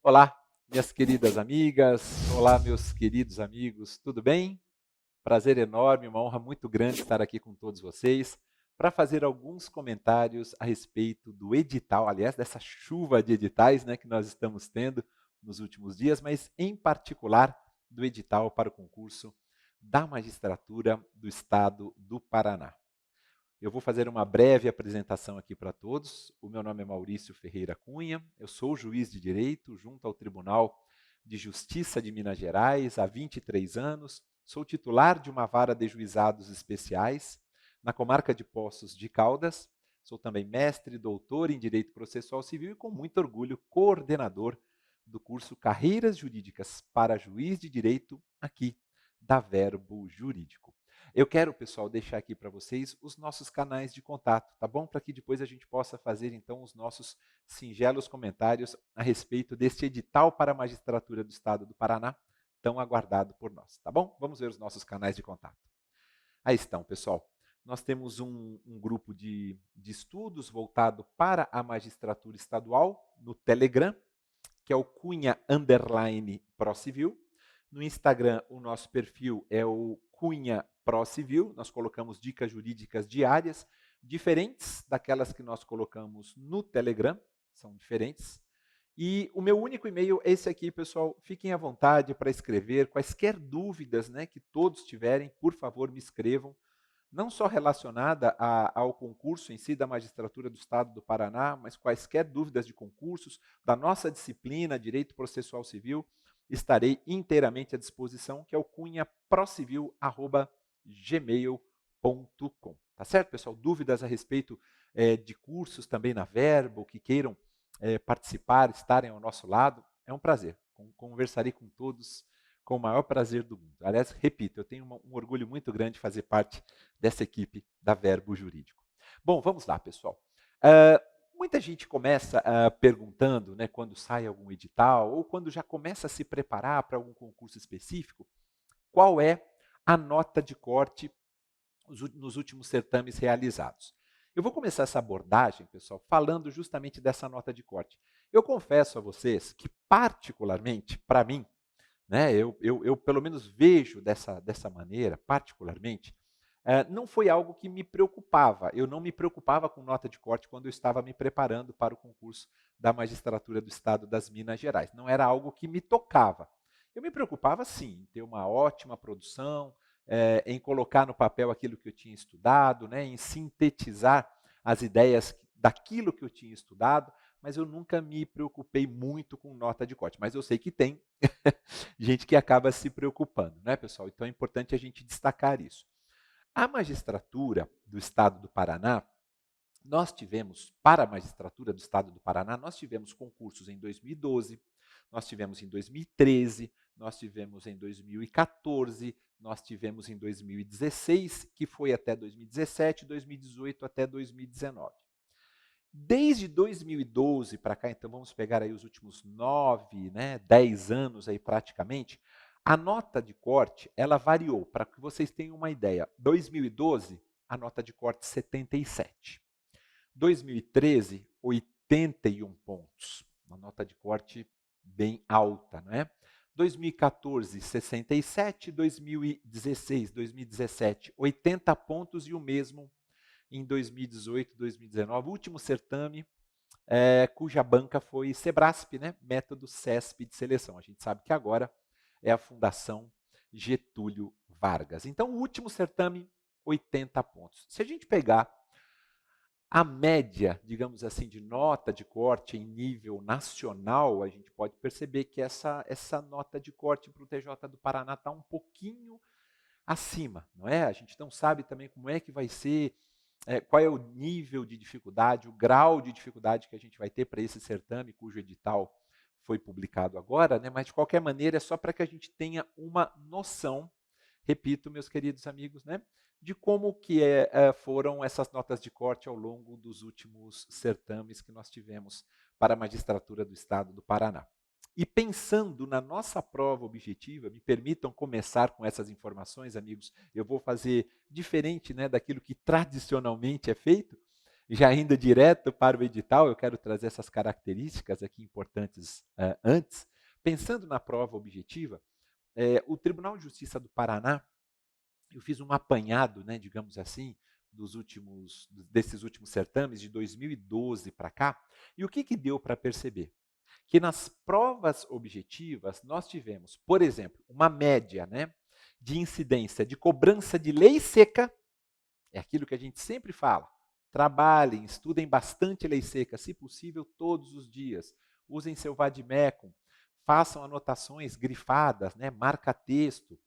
Olá, minhas queridas amigas, olá, meus queridos amigos, tudo bem? Prazer enorme, uma honra muito grande estar aqui com todos vocês para fazer alguns comentários a respeito do edital, aliás, dessa chuva de editais, né, que nós estamos tendo nos últimos dias, mas em particular do edital para o concurso da magistratura do Estado do Paraná. Eu vou fazer uma breve apresentação aqui para todos. O meu nome é Maurício Ferreira Cunha, eu sou juiz de direito junto ao Tribunal de Justiça de Minas Gerais há 23 anos, sou titular de uma vara de juizados especiais na comarca de Poços de Caldas, sou também mestre e doutor em Direito Processual Civil e com muito orgulho coordenador do curso Carreiras Jurídicas para Juiz de Direito aqui da Verbo Jurídico. Eu quero, pessoal, deixar aqui para vocês os nossos canais de contato, tá bom? Para que depois a gente possa fazer, então, os nossos singelos comentários a respeito deste edital para a magistratura do Estado do Paraná, tão aguardado por nós, tá bom? Vamos ver os nossos canais de contato. Aí estão, pessoal. Nós temos um grupo de estudos voltado para a magistratura estadual no Telegram, que é o Cunha_ProCivil. No Instagram, o nosso perfil é o Cunha ProCivil. Nós colocamos dicas jurídicas diárias, diferentes daquelas que nós colocamos no Telegram, são diferentes. E o meu único e-mail é esse aqui, pessoal. Fiquem à vontade para escrever quaisquer dúvidas, né, que todos tiverem, por favor, me escrevam. Não só relacionada ao concurso em si da magistratura do Estado do Paraná, mas quaisquer dúvidas de concursos, da nossa disciplina, Direito Processual Civil, estarei inteiramente à disposição, que é o cunhaprocivil@gmail.com. Tá certo, pessoal? Dúvidas a respeito de cursos também na Verbo, que queiram participar, estarem ao nosso lado, é um prazer. Conversarei com todos com o maior prazer do mundo. Aliás, repito, eu tenho um orgulho muito grande de fazer parte dessa equipe da Verbo Jurídico. Bom, vamos lá, pessoal. Muita gente começa perguntando, né, quando sai algum edital, ou quando já começa a se preparar para algum concurso específico, qual é a nota de corte nos últimos certames realizados. Eu vou começar essa abordagem, pessoal, falando justamente dessa nota de corte. Eu confesso a vocês que, particularmente, para mim, né, eu pelo menos vejo dessa maneira, particularmente, não foi algo que me preocupava. Eu não me preocupava com nota de corte quando eu estava me preparando para o concurso da magistratura do Estado das Minas Gerais. Não era algo que me tocava. Eu me preocupava, sim, em ter uma ótima produção, em colocar no papel aquilo que eu tinha estudado, né, em sintetizar as ideias daquilo que eu tinha estudado, mas eu nunca me preocupei muito com nota de corte. Mas eu sei que tem gente que acaba se preocupando, né, pessoal? Então é importante a gente destacar isso. A magistratura do Estado do Paraná, nós tivemos, para a magistratura do Estado do Paraná, nós tivemos concursos em 2012, nós tivemos em 2013, nós tivemos em 2014, nós tivemos em 2016, que foi até 2017, 2018 até 2019. Desde 2012 para cá, então vamos pegar aí os últimos 9, 10 anos aí praticamente, a nota de corte, ela variou, para que vocês tenham uma ideia. 2012, a nota de corte 77. 2013, 81 pontos. Uma nota de corte bem alta, não é? 2014, 67, 2016, 2017, 80 pontos e o mesmo em 2018, 2019, o último certame, cuja banca foi Sebrasp, né? Método CESP de seleção. A gente sabe que agora é a Fundação Getúlio Vargas. Então, o último certame, 80 pontos. Se a gente pegar a média, digamos assim, de nota de corte em nível nacional, a gente pode perceber que essa nota de corte para o TJ do Paraná está um pouquinho acima, não é? A gente não sabe também como é que vai ser, qual é o nível de dificuldade, o grau de dificuldade que a gente vai ter para esse certame, cujo edital foi publicado agora, né? Mas de qualquer maneira é só para que a gente tenha uma noção, repito, meus queridos amigos, né? De como que foram essas notas de corte ao longo dos últimos certames que nós tivemos para a magistratura do Estado do Paraná. E pensando na nossa prova objetiva, me permitam começar com essas informações, amigos, eu vou fazer diferente, né, daquilo que tradicionalmente é feito. Já indo direto para o edital, eu quero trazer essas características aqui importantes antes. Pensando na prova objetiva, o Tribunal de Justiça do Paraná, eu fiz um apanhado, né, digamos assim, desses últimos certames, de 2012 para cá, e o que deu para perceber? Que nas provas objetivas nós tivemos, por exemplo, uma média, né, de incidência de cobrança de lei seca, é aquilo que a gente sempre fala. Trabalhem, estudem bastante lei seca, se possível todos os dias. Usem seu vademecum, façam anotações grifadas, né, marca texto,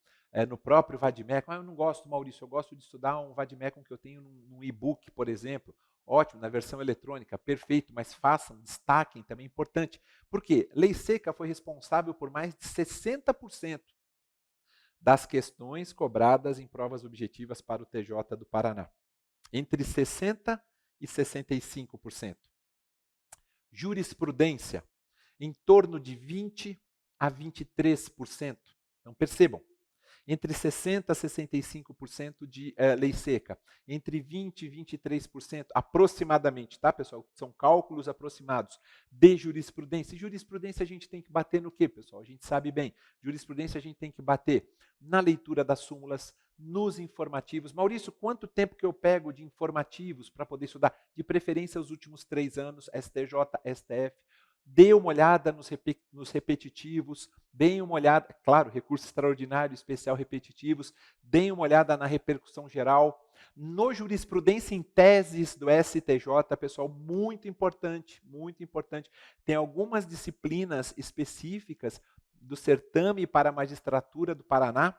no próprio vademecum. Eu não gosto, Maurício, eu gosto de estudar um vademecum que eu tenho num e-book, por exemplo. Ótimo, na versão eletrônica, perfeito, mas façam, destaquem também, importante. Por quê? Lei seca foi responsável por mais de 60% das questões cobradas em provas objetivas para o TJ do Paraná. Entre 60% e 65%. Jurisprudência, em torno de 20% a 23%. Então, percebam, entre 60% a 65% de lei seca, entre 20% e 23%, aproximadamente, tá, pessoal? São cálculos aproximados de jurisprudência. E jurisprudência a gente tem que bater no quê, pessoal? A gente sabe bem. Jurisprudência a gente tem que bater na leitura das súmulas, nos informativos. Maurício, quanto tempo que eu pego de informativos para poder estudar? De preferência os últimos 3 anos, STJ, STF. Dê uma olhada nos repetitivos, deem uma olhada, claro, recurso extraordinário, especial repetitivos, deem uma olhada na repercussão geral. No jurisprudência em teses do STJ, pessoal, muito importante, tem algumas disciplinas específicas do certame para a magistratura do Paraná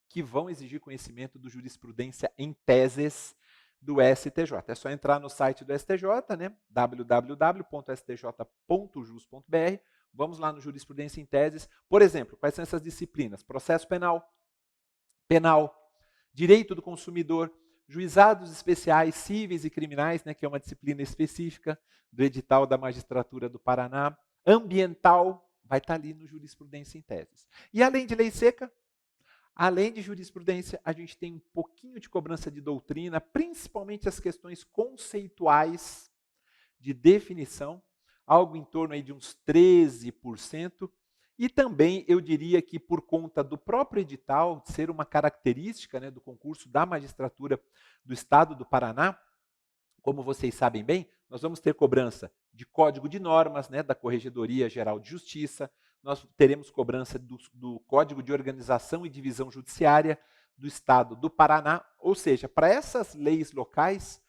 que vão exigir conhecimento do jurisprudência em teses do STJ. É só entrar no site do STJ, né? www.stj.jus.br. Vamos lá no jurisprudência em teses. Por exemplo, quais são essas disciplinas? Processo penal, direito do consumidor, juizados especiais cíveis e criminais, né, que é uma disciplina específica do edital da magistratura do Paraná, ambiental, vai estar ali no jurisprudência em teses. E além de lei seca, além de jurisprudência, a gente tem um pouquinho de cobrança de doutrina, principalmente as questões conceituais de definição, algo em torno aí de uns 13%. E também eu diria que por conta do próprio edital, de ser uma característica, né, do concurso da magistratura do Estado do Paraná, como vocês sabem bem, nós vamos ter cobrança de código de normas, né, da Corregedoria Geral de Justiça, nós teremos cobrança do Código de Organização e Divisão Judiciária do Estado do Paraná, ou seja, para essas leis locais,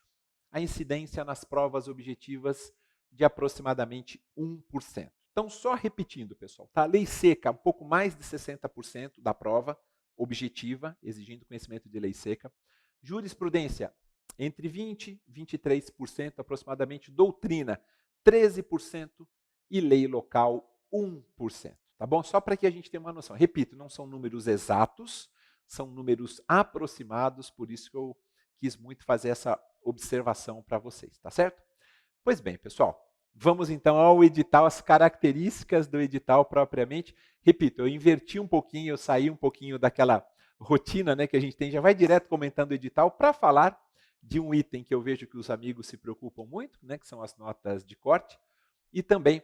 a incidência nas provas objetivas de aproximadamente 1%. Então, só repetindo, pessoal, tá? Lei seca, um pouco mais de 60% da prova objetiva, exigindo conhecimento de lei seca. Jurisprudência, entre 20% e 23% aproximadamente. Doutrina, 13%. E lei local, 1%. Tá bom? Só para que a gente tenha uma noção. Repito, não são números exatos, são números aproximados, por isso que eu quis muito fazer essa observação para vocês, tá certo? Pois bem, pessoal, vamos então ao edital, as características do edital propriamente. Repito, eu inverti um pouquinho, eu saí um pouquinho daquela rotina, né, que a gente tem, já vai direto comentando o edital para falar de um item que eu vejo que os amigos se preocupam muito, né, que são as notas de corte, e também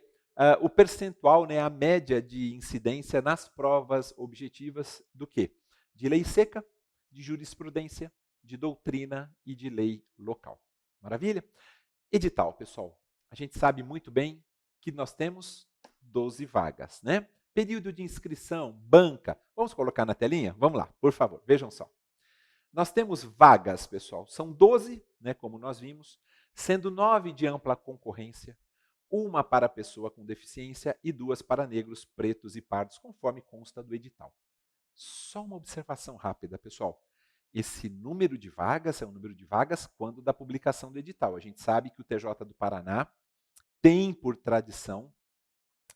o percentual, né, a média de incidência nas provas objetivas do quê? De lei seca, de jurisprudência, de doutrina e de lei local. Maravilha? Edital, pessoal. A gente sabe muito bem que nós temos 12 vagas, né? Período de inscrição, banca. Vamos colocar na telinha? Vamos lá, por favor, vejam só. Nós temos vagas, pessoal. São 12, né, como nós vimos, sendo 9 de ampla concorrência, uma para pessoa com deficiência e 2 para negros, pretos e pardos, conforme consta do edital. Só uma observação rápida, pessoal. Esse número de vagas é um número de vagas quando da publicação do edital. A gente sabe que o TJ do Paraná tem por tradição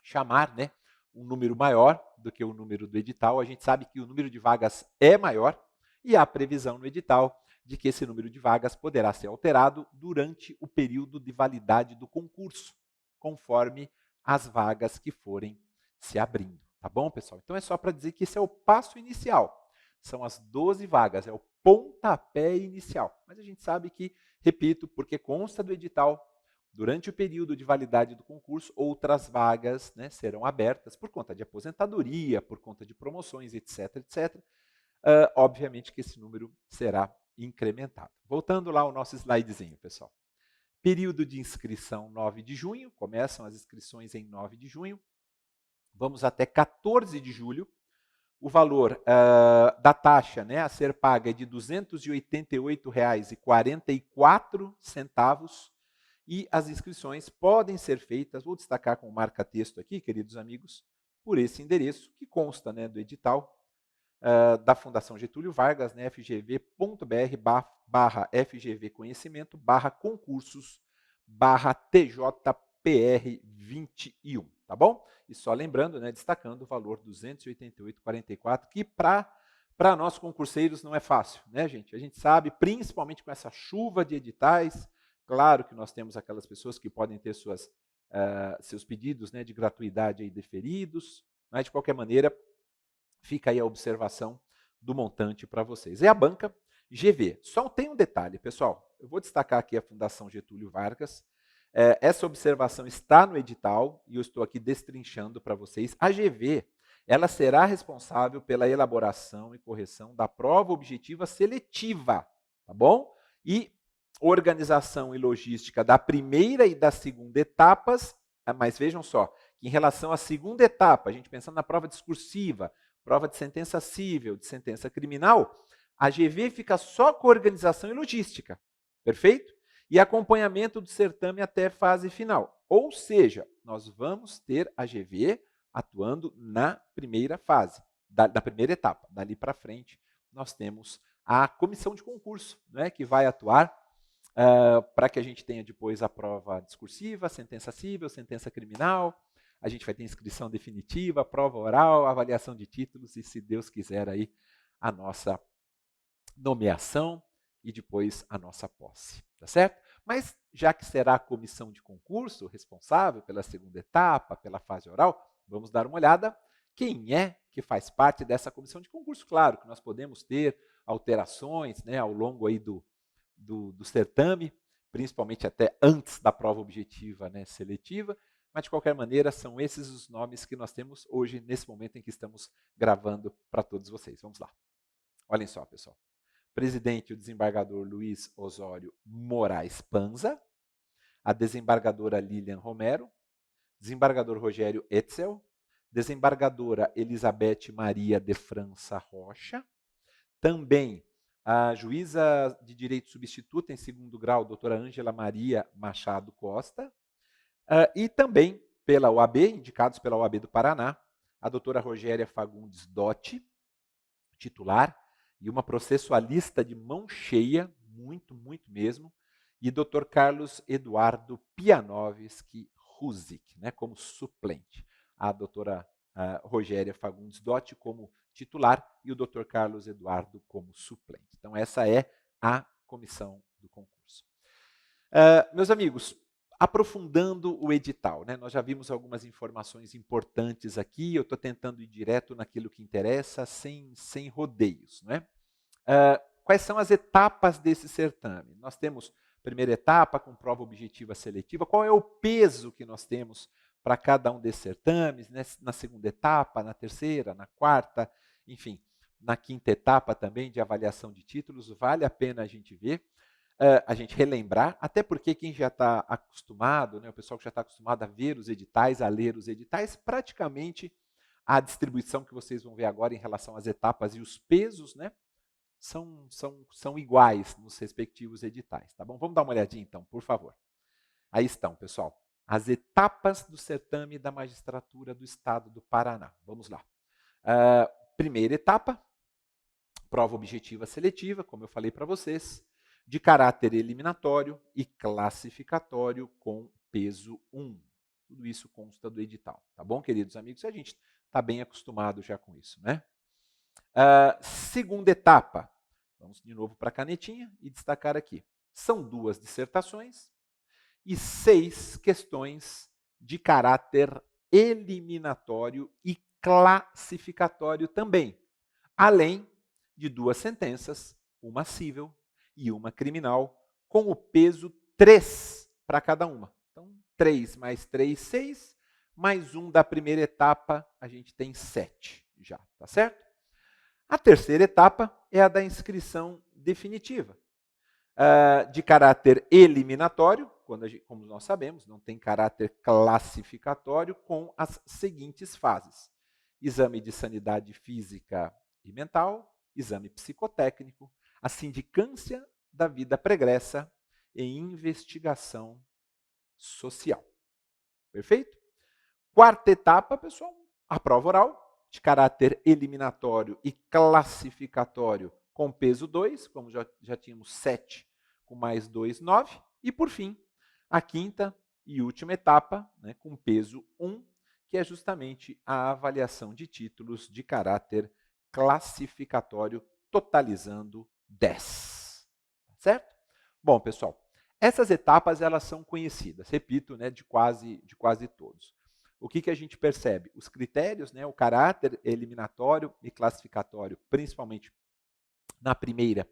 chamar, né, um número maior do que o número do edital. A gente sabe que o número de vagas é maior e há previsão no edital de que esse número de vagas poderá ser alterado durante o período de validade do concurso, conforme as vagas que forem se abrindo. Tá bom, pessoal? Então é só para dizer que esse é o passo inicial. São as 12 vagas, é o pontapé inicial. Mas a gente sabe que, repito, porque consta do edital, durante o período de validade do concurso, outras vagas, né, serão abertas por conta de aposentadoria, por conta de promoções, etc, etc. Obviamente que esse número será incrementado. Voltando lá ao nosso slidezinho, pessoal. Período de inscrição 9 de junho, começam as inscrições em 9 de junho. Vamos até 14 de julho. O valor da taxa, né, a ser paga é de R$ 288,44 e as inscrições podem ser feitas, vou destacar com marca-texto aqui, queridos amigos, por esse endereço que consta, né, do edital da Fundação Getúlio Vargas, né, fgv.br/fgv-conhecimento/concursos/TJPR21, tá bom? E só lembrando, né, destacando o valor 288,44, que para nós concurseiros não é fácil, né, gente? A gente sabe, principalmente com essa chuva de editais, claro que nós temos aquelas pessoas que podem ter seus pedidos, né, de gratuidade aí deferidos, mas de qualquer maneira, fica aí a observação do montante para vocês. É a banca GV. Só tem um detalhe, pessoal. Eu vou destacar aqui a Fundação Getúlio Vargas. Essa observação está no edital e eu estou aqui destrinchando para vocês. A GV, ela será responsável pela elaboração e correção da prova objetiva seletiva, tá bom? E organização e logística da primeira e da segunda etapas, mas vejam só, que em relação à segunda etapa, a gente pensando na prova discursiva, prova de sentença civil, de sentença criminal, a GV fica só com organização e logística, perfeito? E acompanhamento do certame até fase final. Ou seja, nós vamos ter a GV atuando na primeira fase, da primeira etapa. Dali para frente, nós temos a comissão de concurso, né, que vai atuar para que a gente tenha depois a prova discursiva, sentença civil, sentença criminal. A gente vai ter inscrição definitiva, prova oral, avaliação de títulos e, se Deus quiser, aí, a nossa nomeação e depois a nossa posse, tá certo? Mas já que será a comissão de concurso responsável pela segunda etapa, pela fase oral, vamos dar uma olhada quem é que faz parte dessa comissão de concurso. Claro que nós podemos ter alterações, né, ao longo aí do certame, principalmente até antes da prova objetiva, né, seletiva, mas de qualquer maneira são esses os nomes que nós temos hoje, nesse momento em que estamos gravando para todos vocês. Vamos lá. Olhem só, pessoal. Presidente, o desembargador Luiz Osório Moraes Panza, a desembargadora Lilian Romero, desembargador Rogério Etzel, desembargadora Elizabeth Maria de França Rocha, também a juíza de direito substituta em segundo grau, doutora Ângela Maria Machado Costa, e também pela OAB, indicados pela OAB do Paraná, a doutora Rogéria Fagundes Dotti, titular, e uma processualista de mão cheia, muito, muito mesmo, e doutor Carlos Eduardo Pianovski Ruzik, né, como suplente. A doutora Rogéria Fagundes Dotti como titular e o doutor Carlos Eduardo como suplente. Então, essa é a comissão do concurso. Meus amigos, aprofundando o edital, né, nós já vimos algumas informações importantes aqui, eu estou tentando ir direto naquilo que interessa, sem rodeios. Né? Quais são as etapas desse certame? Nós temos primeira etapa com prova objetiva seletiva, qual é o peso que nós temos para cada um desses certames, né? Na segunda etapa, na terceira, na quarta, enfim, na quinta etapa também de avaliação de títulos, vale a pena a gente ver, a gente relembrar, até porque quem já está acostumado, né, o pessoal que já está acostumado a ver os editais, a ler os editais, praticamente a distribuição que vocês vão ver agora em relação às etapas e os pesos, né, são iguais nos respectivos editais, tá bom? Vamos dar uma olhadinha então, por favor. Aí estão, pessoal, as etapas do certame da magistratura do Estado do Paraná. Vamos lá. Primeira etapa, prova objetiva seletiva, como eu falei para vocês, de caráter eliminatório e classificatório com peso 1. Tudo isso consta do edital, tá bom, queridos amigos? A gente está bem acostumado já com isso, né? Segunda etapa, vamos de novo para a canetinha e destacar aqui. São 2 dissertações e 6 questões de caráter eliminatório e classificatório também, além de 2 sentenças uma cível e uma criminal, com o peso 3 para cada uma. Então, 3 mais 3, 6, mais um da primeira etapa, a gente tem 7 já, tá certo? A terceira etapa é a da inscrição definitiva, de caráter eliminatório, como nós sabemos, não tem caráter classificatório, com as seguintes fases: exame de sanidade física e mental, exame psicotécnico, a sindicância da vida pregressa e investigação social. Perfeito? Quarta etapa, pessoal, a prova oral, de caráter eliminatório e classificatório, com peso 2, como já tínhamos 7, com mais 2, 9. E, por fim, a quinta e última etapa, né, com peso 1, que é justamente a avaliação de títulos de caráter classificatório, totalizando 10. Certo? Bom, pessoal, essas etapas elas são conhecidas, repito, né, de quase todos. O que a gente percebe? Os critérios, né, o caráter eliminatório e classificatório, principalmente na primeira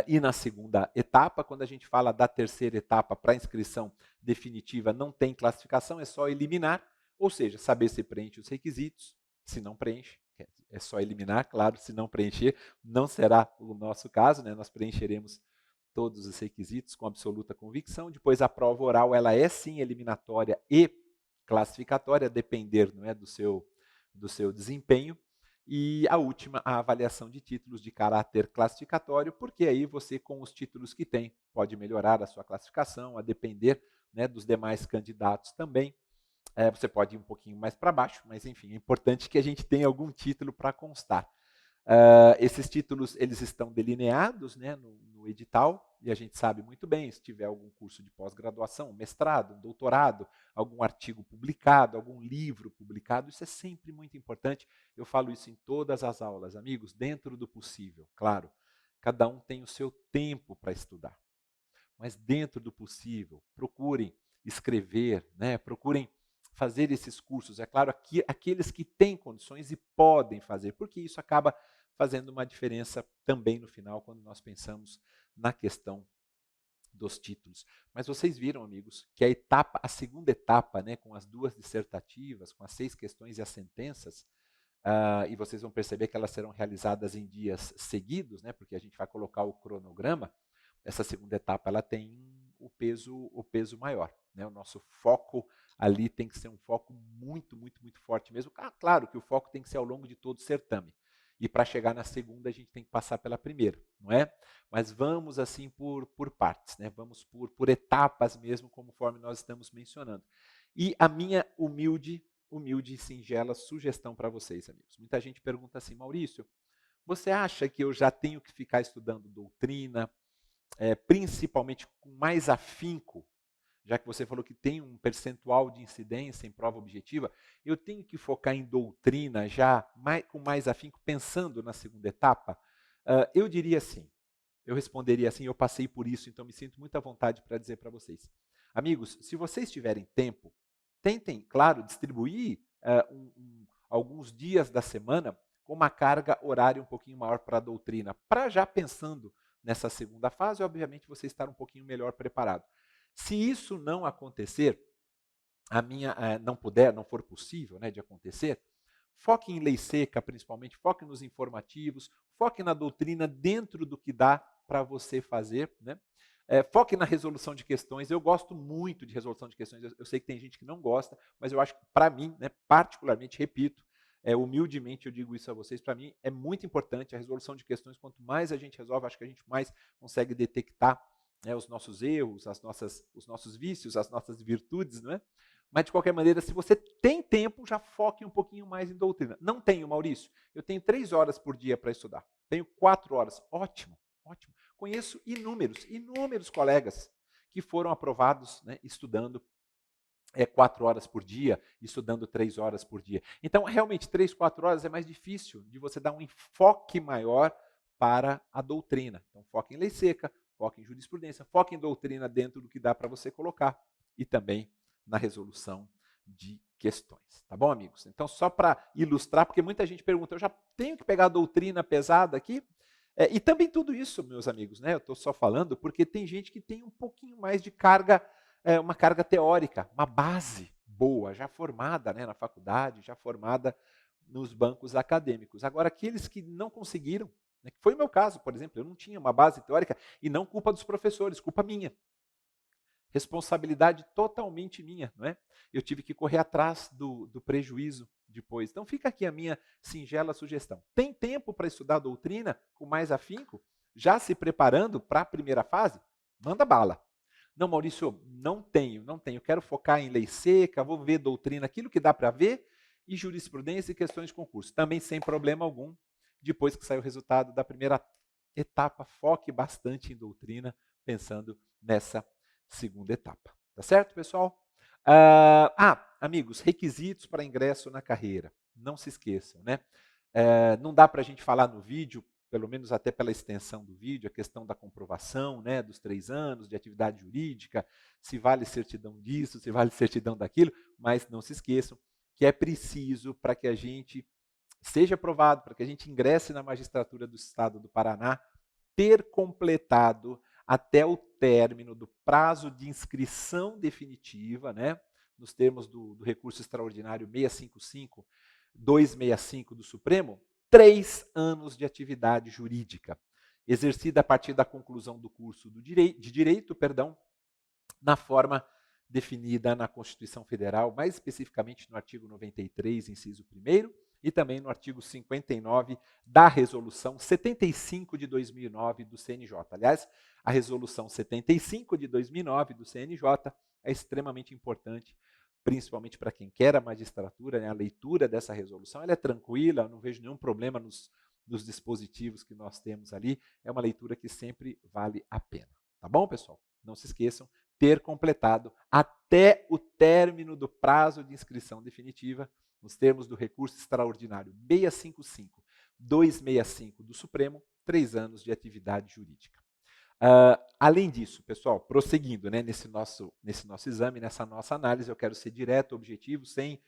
e na segunda etapa. Quando a gente fala da terceira etapa para inscrição definitiva, não tem classificação, é só eliminar, ou seja, saber se preenche os requisitos. Se não preenche, é só eliminar, claro, se não preencher, não será o nosso caso, né? Nós preencheremos todos os requisitos com absoluta convicção. Depois, a prova oral, ela é sim eliminatória e classificatória, a depender, não é, do seu desempenho. E a última, a avaliação de títulos de caráter classificatório, porque aí você, com os títulos que tem, pode melhorar a sua classificação, a depender, né, dos demais candidatos também. Você pode ir um pouquinho mais para baixo, mas enfim, é importante que a gente tenha algum título para constar. Esses títulos eles estão delineados, né, no edital, e a gente sabe muito bem, se tiver algum curso de pós-graduação, mestrado, doutorado, algum artigo publicado, algum livro publicado, isso é sempre muito importante. Eu falo isso em todas as aulas, amigos, dentro do possível, claro. Cada um tem o seu tempo para estudar, mas dentro do possível, procurem escrever, né, procurem fazer esses cursos. É claro, aqueles que têm condições e podem fazer, porque isso acaba fazendo uma diferença também no final, quando nós pensamos na questão dos títulos. Mas vocês viram, amigos, que a segunda etapa, né, com as 2 dissertativas, com as 6 questões e as sentenças, e vocês vão perceber que elas serão realizadas em dias seguidos, né, porque a gente vai colocar o cronograma. Essa segunda etapa ela tem o peso maior, né? O nosso foco ali tem que ser um foco muito, muito, muito forte mesmo. Claro que o foco tem que ser ao longo de todo o certame. E para chegar na segunda, a gente tem que passar pela primeira, não é? Mas vamos assim por partes, né? Vamos por etapas mesmo, conforme nós estamos mencionando. E a minha humilde e singela sugestão para vocês, amigos. Muita gente pergunta assim: Maurício, você acha que eu já tenho que ficar estudando doutrina, principalmente com mais afinco, já que você falou que tem um percentual de incidência em prova objetiva, eu tenho que focar em doutrina já com mais afinco, pensando na segunda etapa? Eu diria assim, eu responderia assim, eu passei por isso, então me sinto muito à vontade para dizer para vocês. Amigos, se vocês tiverem tempo, tentem, claro, distribuir alguns dias da semana com uma carga horária um pouquinho maior para a doutrina, para já pensando nessa segunda fase, obviamente você estar um pouquinho melhor preparado. Se isso não acontecer, não for possível, né, de acontecer, foque em lei seca, principalmente, foque nos informativos, foque na doutrina dentro do que dá para você fazer, né? Foque na resolução de questões. Eu gosto muito de resolução de questões. Eu sei que tem gente que não gosta, mas eu acho que, para mim, né, particularmente, repito, humildemente eu digo isso a vocês, para mim é muito importante a resolução de questões. Quanto mais a gente resolve, acho que a gente mais consegue detectar, né, os nossos erros, os nossos vícios, as nossas virtudes, não é? Mas, de qualquer maneira, se você tem tempo, já foque um pouquinho mais em doutrina. Não tenho, Maurício. Eu tenho 3 horas por dia para estudar. Tenho 4 horas. Ótimo, ótimo. Conheço inúmeros colegas que foram aprovados, né, estudando 4 horas por dia, estudando 3 horas por dia. Então, realmente, 3, 4 horas é mais difícil de você dar um enfoque maior para a doutrina. Então, foque em lei seca, foque em jurisprudência, foque em doutrina dentro do que dá para você colocar e também na resolução de questões. Tá bom, amigos? Então, só para ilustrar, porque muita gente pergunta, eu já tenho que pegar a doutrina pesada aqui? E também tudo isso, meus amigos, né, eu estou só falando porque tem gente que tem um pouquinho mais de carga, uma carga teórica, uma base boa, já formada, né, na faculdade, já formada nos bancos acadêmicos. Agora, aqueles que não conseguiram, né, que foi o meu caso, por exemplo, eu não tinha uma base teórica, e não culpa dos professores, culpa minha. Responsabilidade totalmente minha, não é? Eu tive que correr atrás do prejuízo depois. Então fica aqui a minha singela sugestão. Tem tempo para estudar a doutrina com mais afinco? Já se preparando para a primeira fase? Manda bala. Não, Maurício, não tenho. Quero focar em lei seca, vou ver doutrina, aquilo que dá para ver, e jurisprudência e questões de concurso. Também sem problema algum. Depois que sair o resultado da primeira etapa, foque bastante em doutrina, pensando nessa segunda etapa. Tá certo, pessoal? Amigos, requisitos para ingresso na carreira. Não se esqueçam, né? Não dá para a gente falar no vídeo, pelo menos até pela extensão do vídeo, a questão da comprovação, né, dos 3 anos de atividade jurídica, se vale certidão disso, se vale certidão daquilo, mas não se esqueçam que é preciso para que a gente seja aprovado, para que a gente ingresse na magistratura do Estado do Paraná, ter completado até o término do prazo de inscrição definitiva, né, nos termos do recurso extraordinário 655-265 do Supremo, 3 anos de atividade jurídica, exercida a partir da conclusão do curso de direito, na forma definida na Constituição Federal, mais especificamente no artigo 93, inciso 1º, e também no artigo 59 da Resolução 75 de 2009 do CNJ. Aliás, a Resolução 75 de 2009 do CNJ é extremamente importante, principalmente para quem quer a magistratura, né? A leitura dessa resolução ela é tranquila, eu não vejo nenhum problema nos dispositivos que nós temos ali, é uma leitura que sempre vale a pena. Tá bom, pessoal? Não se esqueçam, ter completado até o término do prazo de inscrição definitiva, nos termos do recurso extraordinário 655-265 do Supremo, 3 anos de atividade jurídica. Além disso, pessoal, prosseguindo, né, nesse nosso exame, nessa nossa análise, eu quero ser direto, objetivo, sem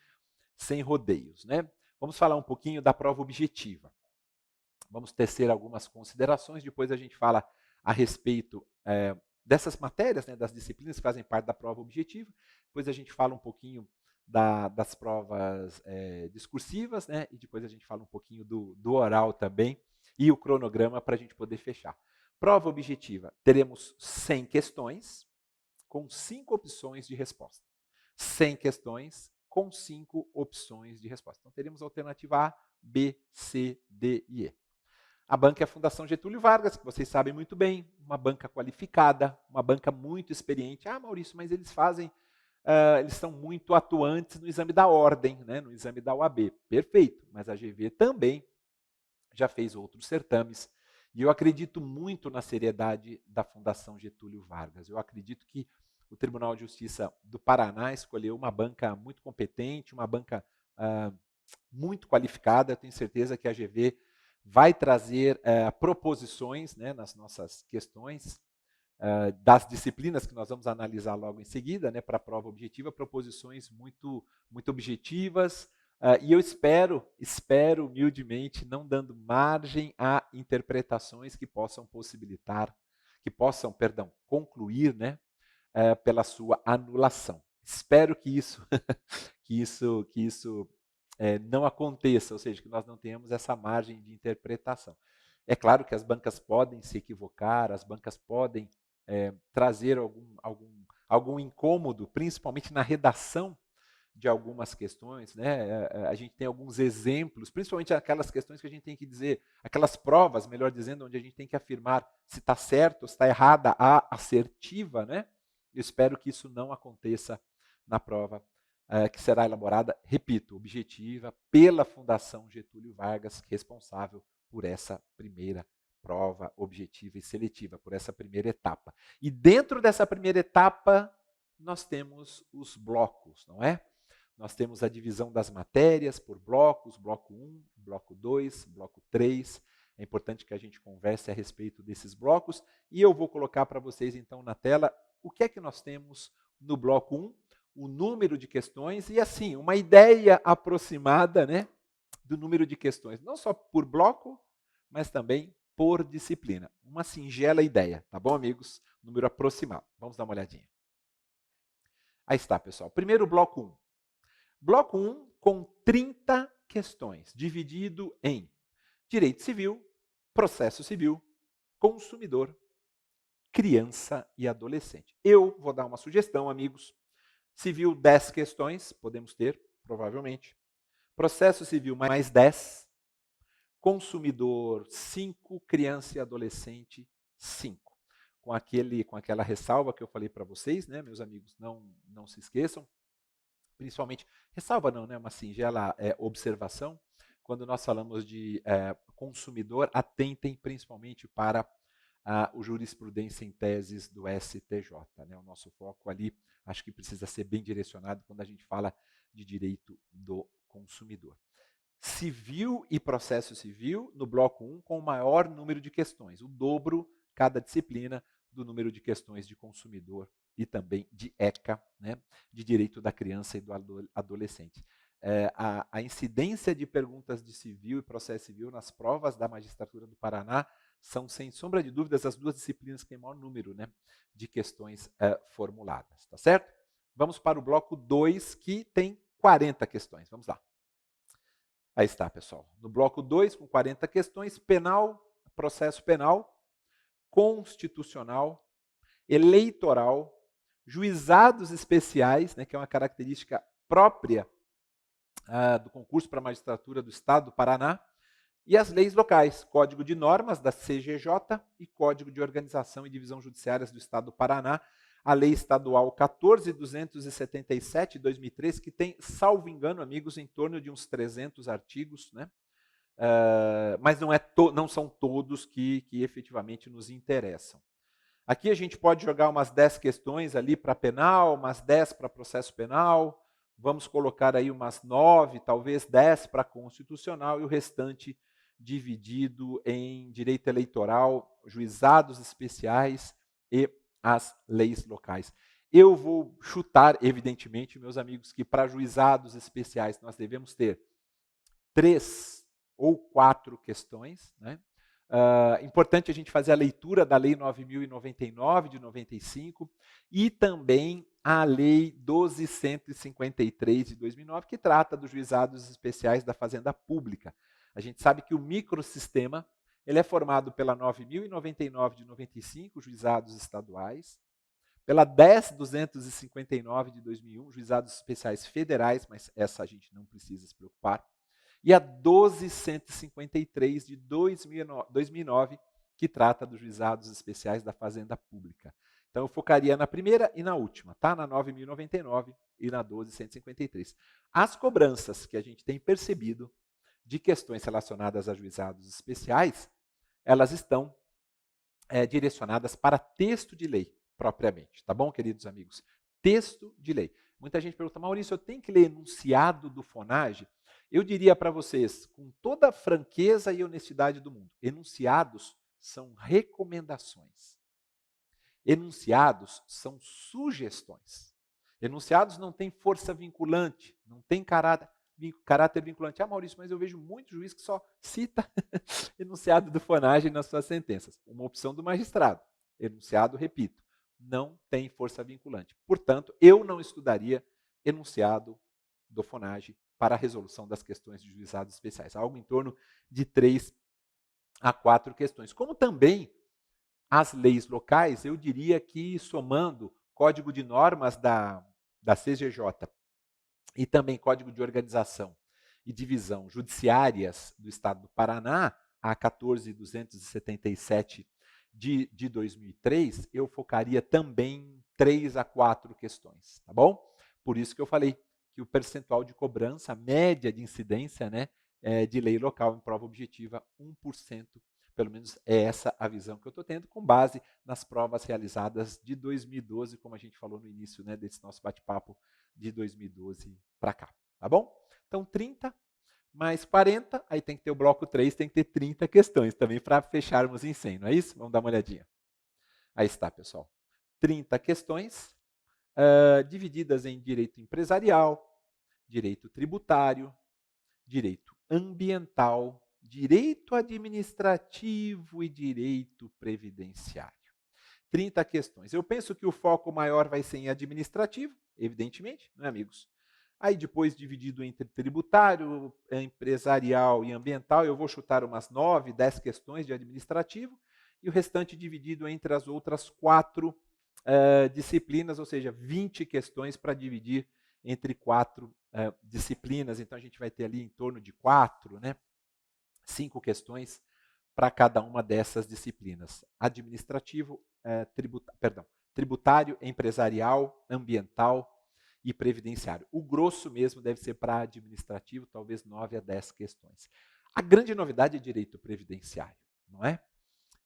rodeios, né? Vamos falar um pouquinho da prova objetiva. Vamos tecer algumas considerações, depois a gente fala a respeito dessas matérias, né, das disciplinas que fazem parte da prova objetiva, depois a gente fala um pouquinho das provas discursivas, né, e depois a gente fala um pouquinho do oral também, e o cronograma para a gente poder fechar. Prova objetiva, teremos 100 questões com 5 opções de resposta. 100 questões com 5 opções de resposta. Então, teremos a alternativa A, B, C, D e E. A banca é a Fundação Getúlio Vargas, que vocês sabem muito bem, uma banca qualificada, uma banca muito experiente. Maurício, mas eles são muito atuantes no exame da ordem, né, no exame da OAB. Perfeito, mas a GV também já fez outros certames. E eu acredito muito na seriedade da Fundação Getúlio Vargas. Eu acredito que o Tribunal de Justiça do Paraná escolheu uma banca muito competente, uma banca muito qualificada. Eu tenho certeza que a GV vai trazer proposições, né, nas nossas questões, das disciplinas que nós vamos analisar logo em seguida, né, para a prova objetiva, proposições muito, muito objetivas, e eu espero humildemente, não dando margem a interpretações que possam concluir, né, pela sua anulação. Espero que isso não aconteça, ou seja, que nós não tenhamos essa margem de interpretação. É claro que as bancas podem se equivocar, as bancas podem trazer algum incômodo, principalmente na redação de algumas questões, né? A gente tem alguns exemplos, principalmente aquelas questões que a gente tem que dizer, aquelas provas, melhor dizendo, onde a gente tem que afirmar se está certo ou se está errada a assertiva, né? Eu espero que isso não aconteça na prova que será elaborada, repito, objetiva, pela Fundação Getúlio Vargas, responsável por essa primeira prova objetiva e seletiva, por essa primeira etapa. E dentro dessa primeira etapa, nós temos os blocos, não é? Nós temos a divisão das matérias por blocos, bloco 1, bloco 2, bloco 3. É importante que a gente converse a respeito desses blocos. E eu vou colocar para vocês, então, na tela, o que é que nós temos no bloco 1, o número de questões e, assim, uma ideia aproximada, né, do número de questões, não só por bloco, mas também por disciplina. Uma singela ideia, tá bom, amigos? Número aproximado. Vamos dar uma olhadinha. Aí está, pessoal. Primeiro, bloco 1. Bloco 1 com 30 questões, dividido em direito civil, processo civil, consumidor, criança e adolescente. Eu vou dar uma sugestão, amigos. Civil, 10 questões, podemos ter, provavelmente. Processo civil, mais 10. Consumidor, 5. Criança e adolescente, 5. Com aquela ressalva que eu falei para vocês, né, meus amigos, não se esqueçam. Principalmente, ressalva não, né, uma singela observação. Quando nós falamos de consumidor, atentem principalmente para o jurisprudência em teses do STJ. Né? O nosso foco ali, acho que precisa ser bem direcionado quando a gente fala de direito do consumidor. Civil e processo civil, no bloco 1, com o maior número de questões, o dobro, cada disciplina, do número de questões de consumidor e também de ECA, né, de direito da criança e do adolescente. A incidência de perguntas de civil e processo civil nas provas da magistratura do Paraná são, sem sombra de dúvidas, as duas disciplinas que têm maior número, né, de questões formuladas, tá certo? Vamos para o bloco 2, que tem 40 questões. Vamos lá. Aí está, pessoal. No bloco 2, com 40 questões, penal, processo penal, constitucional, eleitoral, juizados especiais, né, que é uma característica própria do concurso para a magistratura do Estado do Paraná, e as leis locais, Código de Normas da CGJ e Código de Organização e Divisão Judiciárias do Estado do Paraná, a Lei Estadual 14.277 de 2003, que tem, salvo engano, amigos, em torno de uns 300 artigos, né? Mas não são todos que efetivamente nos interessam. Aqui a gente pode jogar umas 10 questões ali para penal, umas 10 para processo penal, vamos colocar aí umas 9, talvez 10 para constitucional e o restante dividido em direito eleitoral, juizados especiais e as leis locais. Eu vou chutar, evidentemente, meus amigos, que para juizados especiais nós devemos ter 3 ou 4 questões, né? Importante a gente fazer a leitura da Lei 9.099, de 95, e também a Lei 12.153, de 2009, que trata dos juizados especiais da Fazenda Pública. A gente sabe que o microsistema ele é formado pela 9.099, de 95, juizados estaduais, pela 10.259, de 2001, juizados especiais federais, mas essa a gente não precisa se preocupar, e a 12.153 de 2009, que trata dos juizados especiais da Fazenda Pública. Então eu focaria na primeira e na última, tá? Na 9.099 e na 12.153. As cobranças que a gente tem percebido de questões relacionadas a juizados especiais, elas estão direcionadas para texto de lei, propriamente, tá bom, queridos amigos? Texto de lei. Muita gente pergunta, Maurício, eu tenho que ler enunciado do FONAGE? Eu diria para vocês, com toda a franqueza e honestidade do mundo, enunciados são recomendações. Enunciados são sugestões. Enunciados não têm força vinculante, não tem caráter vinculante. Ah, Maurício, mas eu vejo muito juiz que só cita enunciado do FONAGE nas suas sentenças. Uma opção do magistrado. Enunciado, repito, não tem força vinculante. Portanto, eu não estudaria enunciado do FONAGE para a resolução das questões de juizados especiais. Algo em torno de 3 a 4 questões. Como também as leis locais, eu diria que somando Código de Normas da CGJ e também Código de Organização e Divisão Judiciárias do Estado do Paraná, a 14.277 de 2003, eu focaria também 3 a 4 questões, tá bom? Por isso que eu falei que o percentual de cobrança, a média de incidência, né, de lei local em prova objetiva, 1%, pelo menos é essa a visão que eu estou tendo, com base nas provas realizadas de 2012, como a gente falou no início, né, desse nosso bate-papo de 2012 para cá, tá bom? Então 30 mais 40, aí tem que ter o bloco 3, tem que ter 30 questões também para fecharmos em 100, não é isso? Vamos dar uma olhadinha. Aí está, pessoal. 30 questões, divididas em direito empresarial, direito tributário, direito ambiental, Direito administrativo e direito previdenciário. 30 questões. Eu penso que o foco maior vai ser em administrativo, evidentemente, né, amigos? Aí depois dividido entre tributário, empresarial e ambiental, eu vou chutar umas 9, 10 questões de administrativo e o restante dividido entre as outras 4 disciplinas, ou seja, 20 questões para dividir entre 4 disciplinas. Então a gente vai ter ali em torno de 4, né? 5 questões para cada uma dessas disciplinas. Administrativo, tributário, empresarial, ambiental e previdenciário. O grosso mesmo deve ser para administrativo, talvez 9 a 10 questões. A grande novidade é direito previdenciário, não é?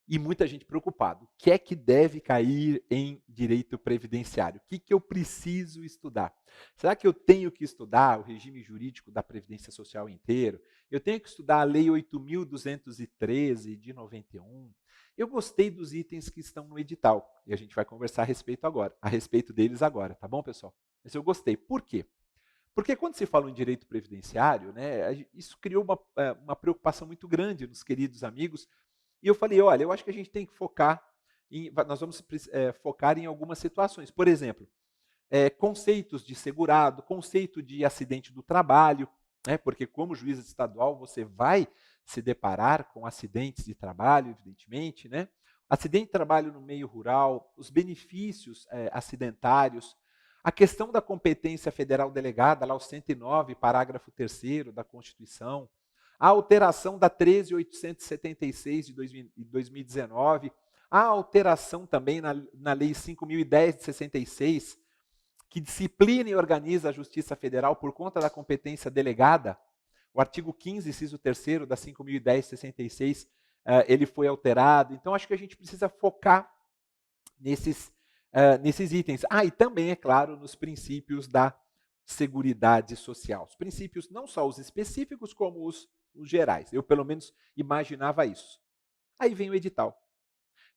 E muita gente preocupada. O que é que deve cair em direito previdenciário? O que eu preciso estudar? Será que eu tenho que estudar o regime jurídico da Previdência Social inteiro? Eu tenho que estudar a Lei 8.213 de 91? Eu gostei dos itens que estão no edital e a gente vai conversar a respeito deles agora, tá bom, pessoal? Mas eu gostei. Por quê? Porque quando se fala em direito previdenciário, né, isso criou uma preocupação muito grande nos queridos amigos. E eu falei, olha, eu acho que a gente tem que focar nós vamos focar em algumas situações. Por exemplo, conceitos de segurado, conceito de acidente do trabalho, né, porque como juiz estadual você vai se deparar com acidentes de trabalho, evidentemente, né? Acidente de trabalho no meio rural, os benefícios acidentários, a questão da competência federal delegada, lá o 109, parágrafo 3º da Constituição, a alteração da 13.876 de 2019, a alteração também na Lei 5.010 de 66, que disciplina e organiza a Justiça Federal por conta da competência delegada. O artigo 15, inciso 3º da 5.010 de 66, ele foi alterado. Então, acho que a gente precisa focar nesses itens. E também, é claro, nos princípios da Seguridade Social. Os princípios, não só os específicos, como os gerais. Eu, pelo menos, imaginava isso. Aí vem o edital.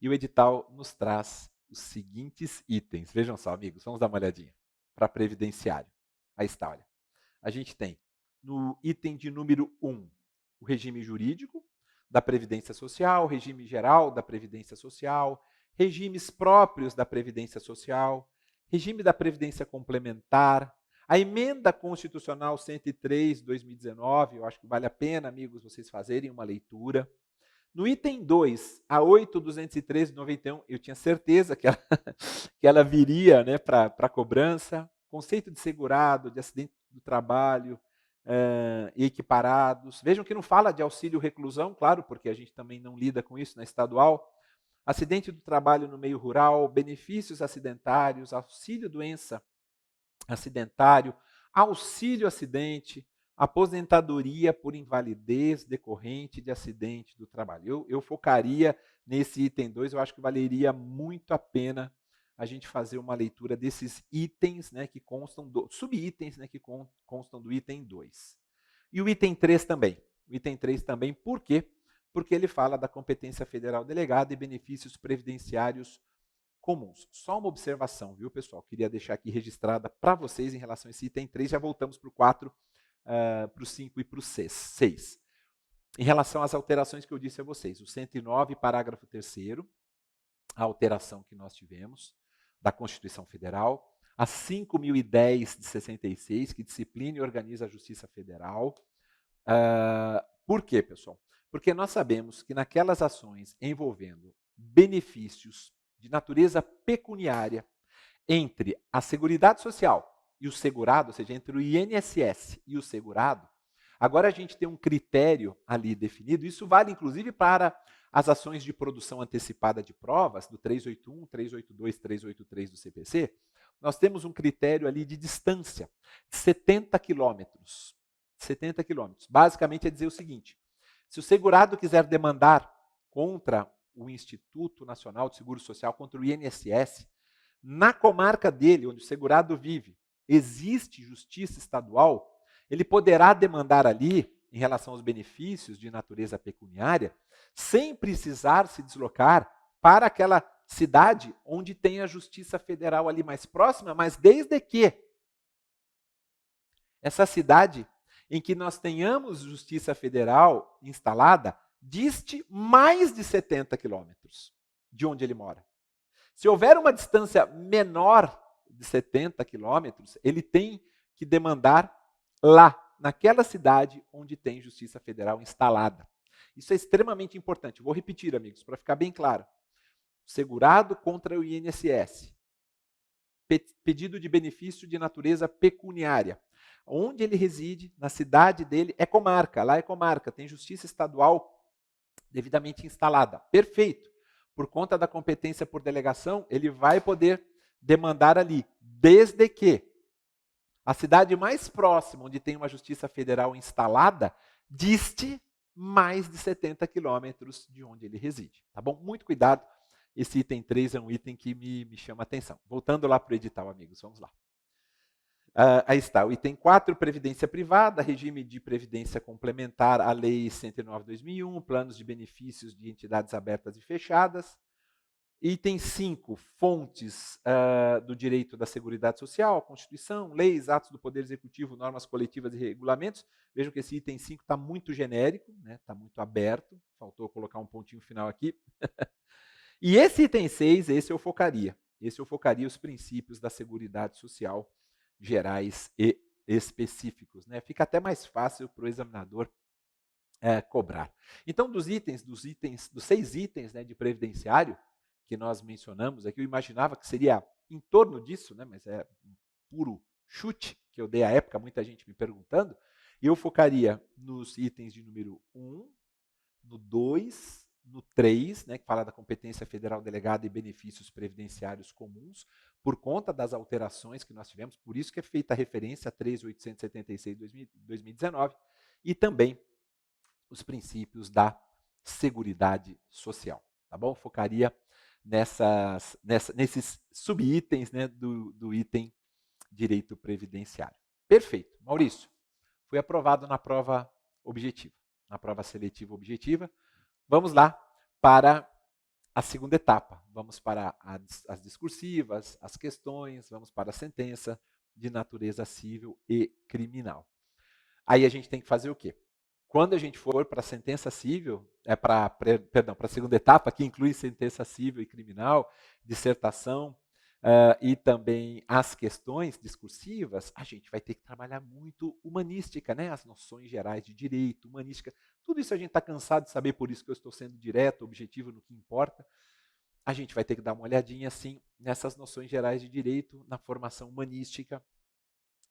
E o edital nos traz os seguintes itens. Vejam só, amigos, vamos dar uma olhadinha. Para previdenciário. Aí está, olha. A gente tem, no item de número 1, o regime jurídico da Previdência Social, regime geral da Previdência Social, regimes próprios da Previdência Social, regime da Previdência Complementar, a emenda constitucional 103 de 2019, eu acho que vale a pena, amigos, vocês fazerem uma leitura. No item 2, a 8.213 de 91, eu tinha certeza que ela viria, né, para cobrança. Conceito de segurado, de acidente do trabalho, e equiparados. Vejam que não fala de auxílio reclusão, claro, porque a gente também não lida com isso na estadual. Acidente do trabalho no meio rural, benefícios acidentários, auxílio doença acidentário, auxílio acidente, aposentadoria por invalidez decorrente de acidente do trabalho. Eu focaria nesse item 2, eu acho que valeria muito a pena a gente fazer uma leitura desses itens, né, que constam subitens, né, que constam do item 2. E o item 3 também. O item 3 também, por quê? Porque ele fala da competência federal delegada e benefícios previdenciários comuns. Só uma observação, viu, pessoal? Queria deixar aqui registrada para vocês em relação a esse item 3, já voltamos para o 4, para o 5 e para o 6. Em relação às alterações que eu disse a vocês, o 109, parágrafo 3º, a alteração que nós tivemos da Constituição Federal, a 5.010 de 66, que disciplina e organiza a Justiça Federal. Por quê, pessoal? Porque nós sabemos que naquelas ações envolvendo benefícios de natureza pecuniária entre a Seguridade Social e o segurado, ou seja, entre o INSS e o segurado, agora a gente tem um critério ali definido, isso vale inclusive para as ações de produção antecipada de provas, do 381, 382, 383 do CPC, nós temos um critério ali de distância, de 70 quilômetros. 70 quilômetros. Basicamente é dizer o seguinte, se o segurado quiser demandar contra o Instituto Nacional de Seguro Social, contra o INSS, na comarca dele, onde o segurado vive, existe justiça estadual, ele poderá demandar ali, em relação aos benefícios de natureza pecuniária, sem precisar se deslocar para aquela cidade onde tem a Justiça Federal ali mais próxima, mas desde que essa cidade em que nós tenhamos Justiça Federal instalada diste mais de 70 quilômetros de onde ele mora. Se houver uma distância menor de 70 quilômetros, ele tem que demandar lá, naquela cidade onde tem Justiça Federal instalada. Isso é extremamente importante. Vou repetir, amigos, para ficar bem claro. Segurado contra o INSS. Pedido de benefício de natureza pecuniária. Onde ele reside, na cidade dele, é comarca. Lá é comarca, tem Justiça Estadual devidamente instalada. Perfeito. Por conta da competência por delegação, ele vai poder demandar ali, desde que a cidade mais próxima, onde tem uma Justiça Federal instalada, diste mais de 70 quilômetros de onde ele reside. Tá bom? Muito cuidado. Esse item 3 é um item que me chama a atenção. Voltando lá para o edital, amigos, vamos lá. Aí está, o item 4, Previdência Privada, regime de previdência complementar à Lei 109/2001, planos de benefícios de entidades abertas e fechadas. Item 5, fontes do direito da Seguridade Social, Constituição, leis, atos do Poder Executivo, normas coletivas e regulamentos. Vejam que esse item 5 está muito genérico, está muito aberto, faltou colocar um pontinho final aqui. E esse item 6, esse eu focaria. Esse eu focaria os princípios da Seguridade Social gerais e específicos. Fica até mais fácil para o examinador cobrar. Então, dos 6 itens de previdenciário, que nós mencionamos aqui, eu imaginava que seria em torno disso, mas é um puro chute que eu dei à época, muita gente me perguntando, e eu focaria nos itens de número 1, no 2, no 3, que fala da competência federal delegada e benefícios previdenciários comuns, por conta das alterações que nós tivemos, por isso que é feita a referência a 13.876 de 2019, e também os princípios da Seguridade Social. Tá bom? Focaria nesses subitens do item direito previdenciário. Perfeito. Maurício, fui aprovado na prova objetiva, na prova seletiva objetiva. Vamos lá para a segunda etapa. Vamos para as discursivas, as questões, vamos para a sentença de natureza civil e criminal. Aí a gente tem que fazer o quê? Quando a gente for para a sentença civil, para a segunda etapa, que inclui sentença civil e criminal, dissertação e também as questões discursivas, a gente vai ter que trabalhar muito humanística, as noções gerais de direito, humanística. Tudo isso a gente está cansado de saber, por isso que eu estou sendo direto, objetivo no que importa. A gente vai ter que dar uma olhadinha, assim, nessas noções gerais de direito, na formação humanística.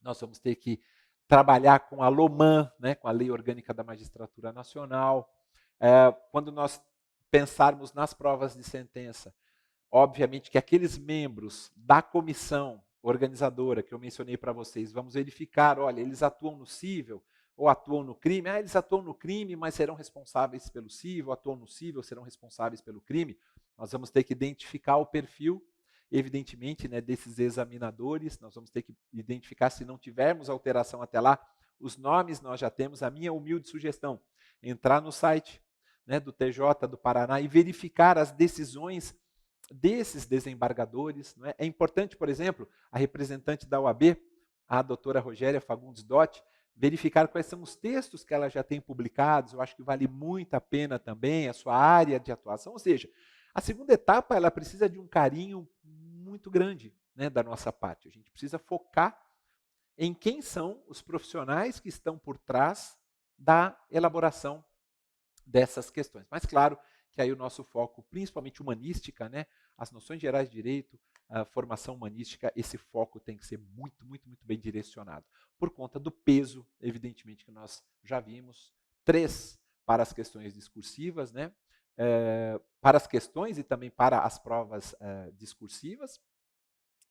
Nós vamos ter que trabalhar com a LOMAN, com a Lei Orgânica da Magistratura Nacional. Quando nós pensarmos nas provas de sentença, obviamente que aqueles membros da comissão organizadora que eu mencionei para vocês, vamos verificar, olha, eles atuam no cível ou atuam no crime? Eles atuam no crime, mas serão responsáveis pelo cível, atuam no cível, serão responsáveis pelo crime. Nós vamos ter que identificar o perfil, evidentemente, desses examinadores, nós vamos ter que identificar, se não tivermos alteração até lá, os nomes nós já temos. A minha humilde sugestão, entrar no site do TJ do Paraná e verificar as decisões desses desembargadores. É importante, por exemplo, a representante da OAB, a doutora Rogéria Fagundes Dotti, verificar quais são os textos que ela já tem publicados. Eu acho que vale muito a pena também a sua área de atuação, ou seja, a segunda etapa ela precisa de um carinho muito grande da nossa parte. A gente precisa focar em quem são os profissionais que estão por trás da elaboração dessas questões. Mas claro que aí o nosso foco, principalmente humanística, as noções gerais de direito, a formação humanística, esse foco tem que ser muito, muito, muito bem direcionado. Por conta do peso, evidentemente, que nós já vimos. 3 para as questões discursivas, para as questões e também para as provas discursivas,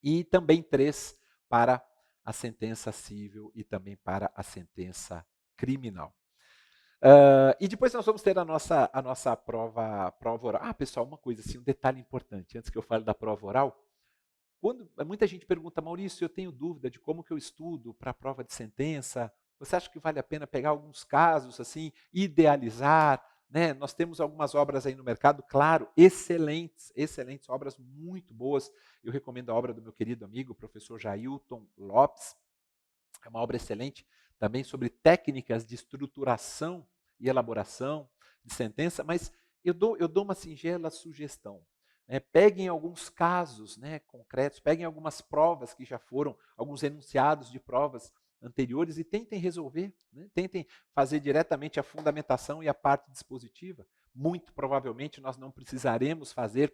e também 3 para a sentença civil e também para a sentença criminal. E depois nós vamos ter a nossa prova oral. Pessoal, uma coisa, assim, um detalhe importante, antes que eu fale da prova oral. Quando muita gente pergunta, Maurício, eu tenho dúvida de como que eu estudo para a prova de sentença, você acha que vale a pena pegar alguns casos, assim, idealizar? Nós temos algumas obras aí no mercado, claro, excelentes obras muito boas. Eu recomendo a obra do meu querido amigo, o professor Jailton Lopes, É uma obra excelente também sobre técnicas de estruturação e elaboração de sentença, mas eu dou uma singela sugestão. Peguem alguns casos, concretos, peguem algumas provas que já foram, alguns enunciados de provas anteriores e tentem resolver, tentem fazer diretamente a fundamentação e a parte dispositiva. Muito provavelmente nós não precisaremos fazer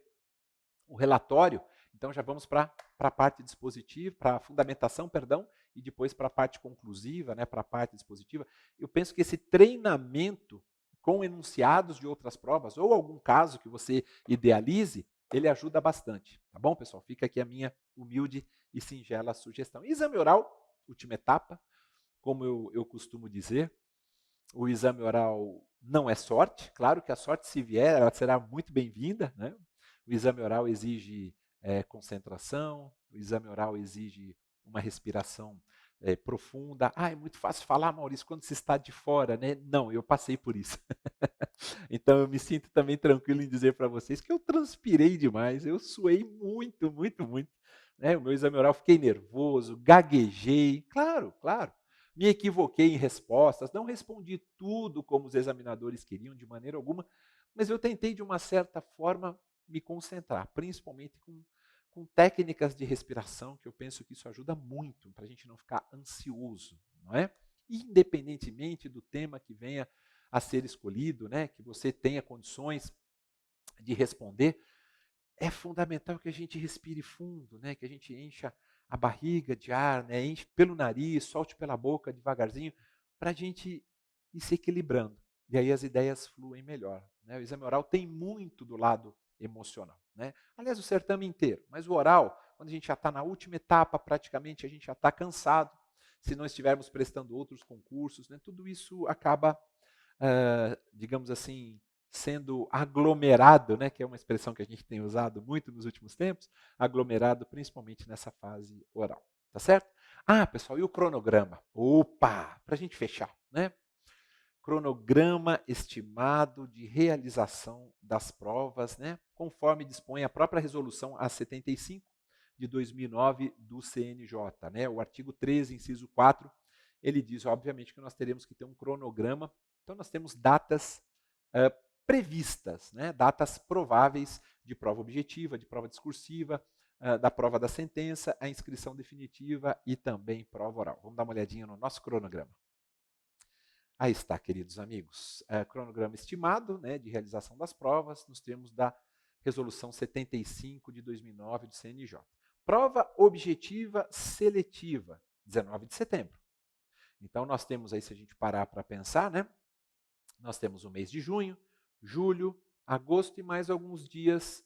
o relatório, então já vamos para a parte dispositiva, para a fundamentação, perdão, e depois para a parte conclusiva, para a parte dispositiva. Eu penso que esse treinamento com enunciados de outras provas, ou algum caso que você idealize, ele ajuda bastante. Tá bom, pessoal? Fica aqui a minha humilde e singela sugestão. Exame oral, última etapa, como eu costumo dizer, o exame oral não é sorte, claro que a sorte, se vier, ela será muito bem-vinda, né? O exame oral exige concentração, o exame oral exige uma respiração profunda. É muito fácil falar, Maurício, quando se está de fora, né? Não, eu passei por isso. Então eu me sinto também tranquilo em dizer para vocês que eu transpirei demais, eu suei muito, muito, muito. O meu exame oral, fiquei nervoso, gaguejei, claro, claro. Me equivoquei em respostas, não respondi tudo como os examinadores queriam, de maneira alguma, mas eu tentei, de uma certa forma, me concentrar, principalmente com técnicas de respiração, que eu penso que isso ajuda muito para a gente não ficar ansioso, não é? Independentemente do tema que venha a ser escolhido, que você tenha condições de responder, é fundamental que a gente respire fundo, que a gente encha a barriga de ar, enche pelo nariz, solte pela boca devagarzinho, para a gente ir se equilibrando. E aí as ideias fluem melhor. O exame oral tem muito do lado emocional. Aliás, o certame inteiro, mas o oral, quando a gente já está na última etapa, praticamente a gente já está cansado, se não estivermos prestando outros concursos, tudo isso acaba, digamos assim, sendo aglomerado, que é uma expressão que a gente tem usado muito nos últimos tempos, aglomerado principalmente nessa fase oral, tá certo? Pessoal, e o cronograma? Opa, para a gente fechar, Cronograma estimado de realização das provas, conforme dispõe a própria resolução A75 de 2009 do CNJ, O artigo 13, inciso 4, ele diz, obviamente, que nós teremos que ter um cronograma. Então, nós temos datas previstas, datas prováveis de prova objetiva, de prova discursiva, da prova da sentença, a inscrição definitiva e também prova oral. Vamos dar uma olhadinha no nosso cronograma. Aí está, queridos amigos, cronograma estimado de realização das provas nos termos da resolução 75 de 2009 do CNJ. Prova objetiva seletiva, 19 de setembro. Então, nós temos aí, se a gente parar para pensar, nós temos o mês de junho, julho, agosto e mais alguns dias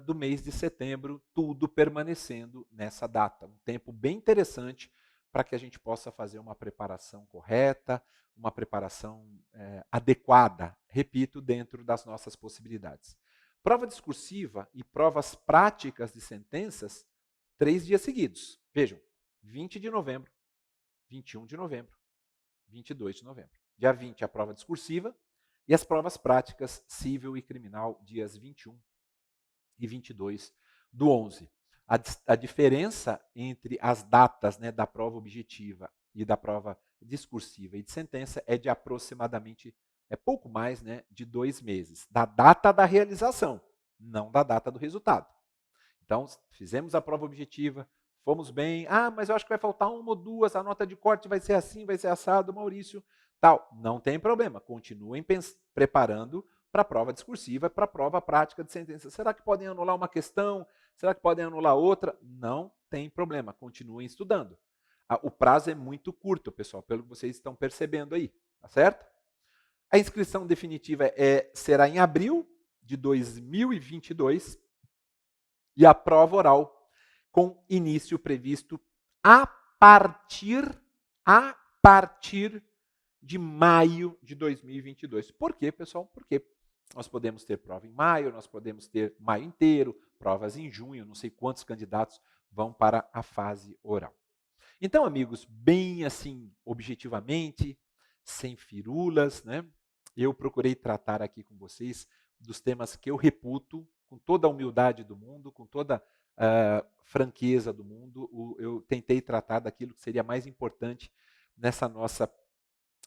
do mês de setembro, tudo permanecendo nessa data. Um tempo bem interessante para que a gente possa fazer uma preparação correta, uma preparação adequada, repito, dentro das nossas possibilidades. Prova discursiva e provas práticas de sentenças, 3 dias seguidos. Vejam, 20 de novembro, 21 de novembro, 22 de novembro. Dia 20, a prova discursiva e as provas práticas civil e criminal, dias 21 e 22 do 11. A diferença entre as datas da prova objetiva e da prova discursiva e de sentença é de aproximadamente, pouco mais de 2 meses, da data da realização, não da data do resultado. Então, fizemos a prova objetiva, fomos bem, mas eu acho que vai faltar uma ou duas, a nota de corte vai ser assim, vai ser assado, Maurício, tal. Não tem problema, continuem preparando para a prova discursiva, para a prova prática de sentença. Será que podem anular uma questão? Será que podem anular outra? Não tem problema, continuem estudando. O prazo é muito curto, pessoal, pelo que vocês estão percebendo aí, tá certo? A inscrição definitiva será em abril de 2022 e a prova oral com início previsto a partir de maio de 2022. Por quê, pessoal? Porque nós podemos ter prova em maio, nós podemos ter maio inteiro, provas em junho, não sei quantos candidatos vão para a fase oral. Então, amigos, bem assim, objetivamente, sem firulas, eu procurei tratar aqui com vocês dos temas que eu reputo, com toda a humildade do mundo, com toda franqueza do mundo, eu tentei tratar daquilo que seria mais importante nessa nossa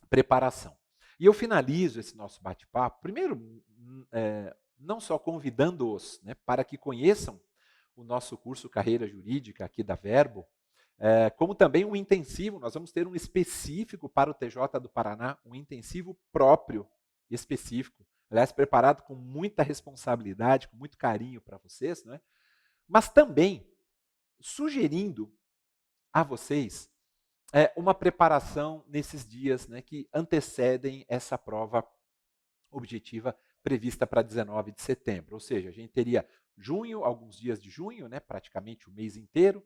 preparação. E eu finalizo esse nosso bate-papo, primeiro, não só convidando-os, né, para que conheçam o nosso curso Carreira Jurídica aqui da Verbo, como também um intensivo, nós vamos ter um específico para o TJ do Paraná, um intensivo próprio, específico, aliás, preparado com muita responsabilidade, com muito carinho para vocês, né? Mas também sugerindo a vocês uma preparação nesses dias, né, que antecedem essa prova objetiva prevista para 19 de setembro. Ou seja, a gente teria junho, alguns dias de junho, né, praticamente o mês inteiro,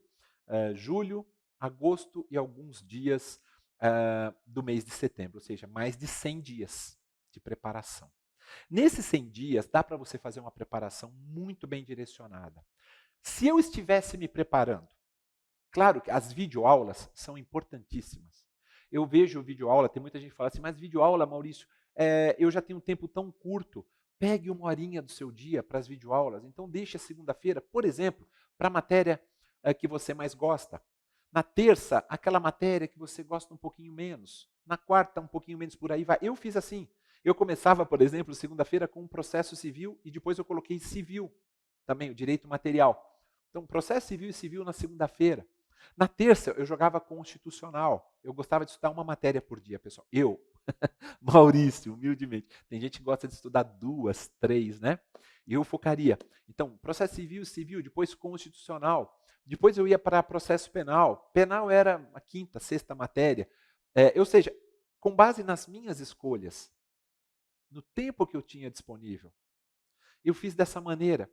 julho, agosto e alguns dias do mês de setembro, ou seja, mais de 100 dias de preparação. Nesses 100 dias, dá para você fazer uma preparação muito bem direcionada. Se eu estivesse me preparando, claro que as videoaulas são importantíssimas. Eu vejo videoaula, tem muita gente que fala assim, mas videoaula, Maurício, eu já tenho um tempo tão curto. Pegue uma horinha do seu dia para as videoaulas. Então deixe a segunda-feira, por exemplo, para a matéria que você mais gosta. Na terça, aquela matéria que você gosta um pouquinho menos. Na quarta, um pouquinho menos, por aí vai. Eu fiz assim. Eu começava, por exemplo, segunda-feira com um processo civil e depois eu coloquei civil também, o direito material. Então, processo civil e civil na segunda-feira. Na terça, eu jogava constitucional. Eu gostava de estudar uma matéria por dia, pessoal. Eu, Maurício, humildemente. Tem gente que gosta de estudar 2, 3, né? E eu focaria. Então, processo civil, civil, depois constitucional. Depois eu ia para processo penal. Penal era a quinta, sexta matéria. Ou seja, com base nas minhas escolhas, no tempo que eu tinha disponível, eu fiz dessa maneira.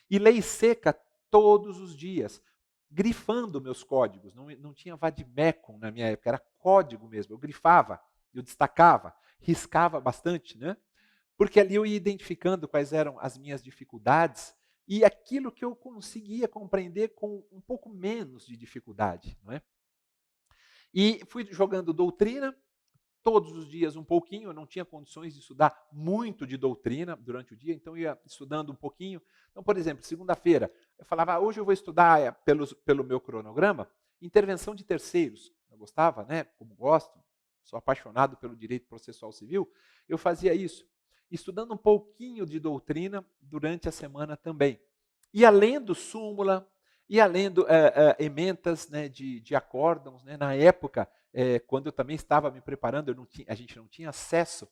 E lei seca todos os dias, grifando meus códigos. Não tinha vademecum na minha época, era código mesmo. Eu grifava, eu destacava, riscava bastante, né? Porque ali eu ia identificando quais eram as minhas dificuldades e aquilo que eu conseguia compreender com um pouco menos de dificuldade, não é? E fui jogando doutrina, todos os dias um pouquinho, eu não tinha condições de estudar muito de doutrina durante o dia, então eu ia estudando um pouquinho. Então, por exemplo, segunda-feira, eu falava, hoje eu vou estudar pelo meu cronograma, intervenção de terceiros. Eu gostava, né? Como gosto, sou apaixonado pelo direito processual civil, eu fazia isso, estudando um pouquinho de doutrina durante a semana também. Ia lendo súmula, ia lendo ementas, né, de acórdãos, né, na época, quando eu também estava me preparando, a gente não tinha acesso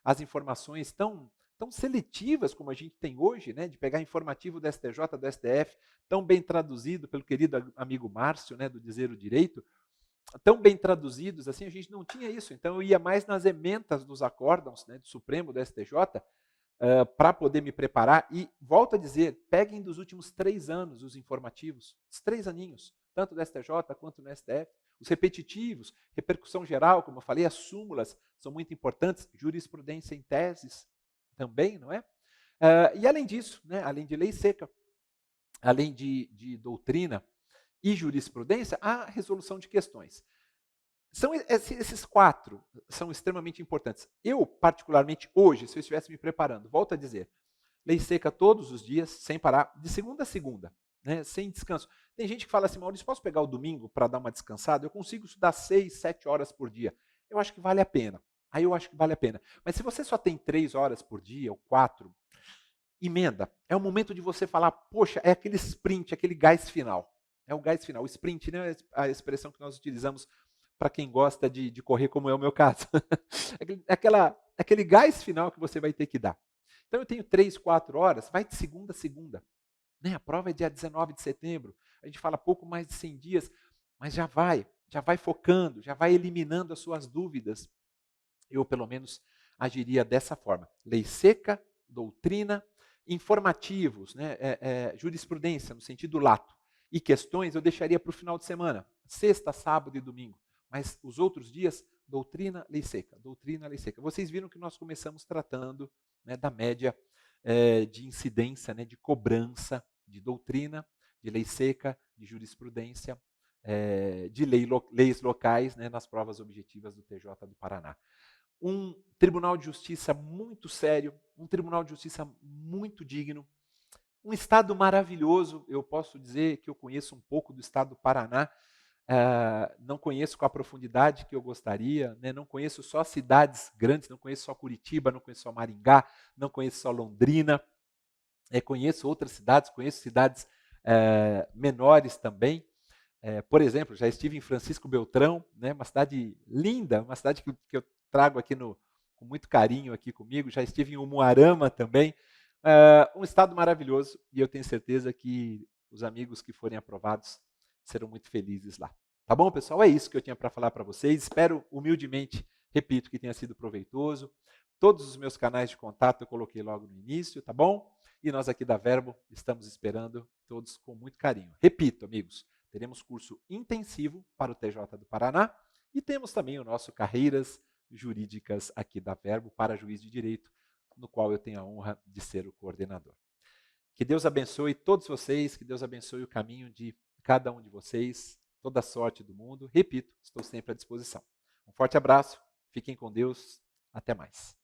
às informações tão seletivas como a gente tem hoje, né, de pegar informativo do STJ, do STF, tão bem traduzido pelo querido amigo Márcio, né, do Dizer o Direito, tão bem traduzidos, assim, a gente não tinha isso. Então eu ia mais nas ementas dos acórdãos, né, do Supremo, do STJ, para poder me preparar. E volto a dizer, peguem dos últimos 3 anos os informativos, os 3 aninhos, tanto do STJ quanto no STF, os repetitivos, repercussão geral, como eu falei, as súmulas são muito importantes, jurisprudência em teses também, não é? E além disso, né, além de lei seca, além de doutrina e jurisprudência, a resolução de questões. Esses 4 são extremamente importantes. Eu, particularmente, hoje, se eu estivesse me preparando, volto a dizer, lei seca todos os dias, sem parar, de segunda a segunda, né, sem descanso. Tem gente que fala assim, Maurício, posso pegar o domingo para dar uma descansada? Eu consigo estudar 6, 7 horas por dia. Eu acho que vale a pena. Aí eu acho que vale a pena. Mas se você só tem 3 horas por dia, ou 4, emenda. É o momento de você falar, poxa, é aquele sprint, aquele gás final. É o gás final. O sprint, né, é a expressão que nós utilizamos para quem gosta de correr, como é o meu caso. Aquele gás final que você vai ter que dar. Então eu tenho 3, 4 horas, vai de segunda a segunda. Né? A prova é dia 19 de setembro. A gente fala pouco mais de 100 dias, mas já vai focando, já vai eliminando as suas dúvidas. Eu, pelo menos, agiria dessa forma. Lei seca, doutrina, informativos, né? Jurisprudência, no sentido lato. E questões eu deixaria para o final de semana, sexta, sábado e domingo. Mas os outros dias, doutrina, lei seca. Doutrina, lei seca. Vocês viram que nós começamos tratando, né, da média de incidência, né, de cobrança, de doutrina, de lei seca, de jurisprudência, de leis locais, né, nas provas objetivas do TJ do Paraná. Um tribunal de justiça muito sério, um tribunal de justiça muito digno, Um estado maravilhoso, eu posso dizer que eu conheço um pouco do estado do Paraná, não conheço com a profundidade que eu gostaria, né? Não conheço só cidades grandes, não conheço só Curitiba, não conheço só Maringá, não conheço só Londrina, conheço outras cidades, conheço cidades menores também. Por exemplo, já estive em Francisco Beltrão, né? Uma cidade linda, uma cidade que eu trago aqui com muito carinho aqui comigo. Já estive em Umuarama também, um estado maravilhoso, e eu tenho certeza que os amigos que forem aprovados serão muito felizes lá. Tá bom, pessoal? É isso que eu tinha para falar para vocês. Espero humildemente, repito, que tenha sido proveitoso. Todos os meus canais de contato eu coloquei logo no início, tá bom? E nós aqui da Verbo estamos esperando todos com muito carinho. Repito, amigos, teremos curso intensivo para o TJ do Paraná e temos também o nosso Carreiras Jurídicas aqui da Verbo para juiz de direito, no qual eu tenho a honra de ser o coordenador. Que Deus abençoe todos vocês, que Deus abençoe o caminho de cada um de vocês, toda a sorte do mundo. Repito, estou sempre à disposição. Um forte abraço, fiquem com Deus, até mais.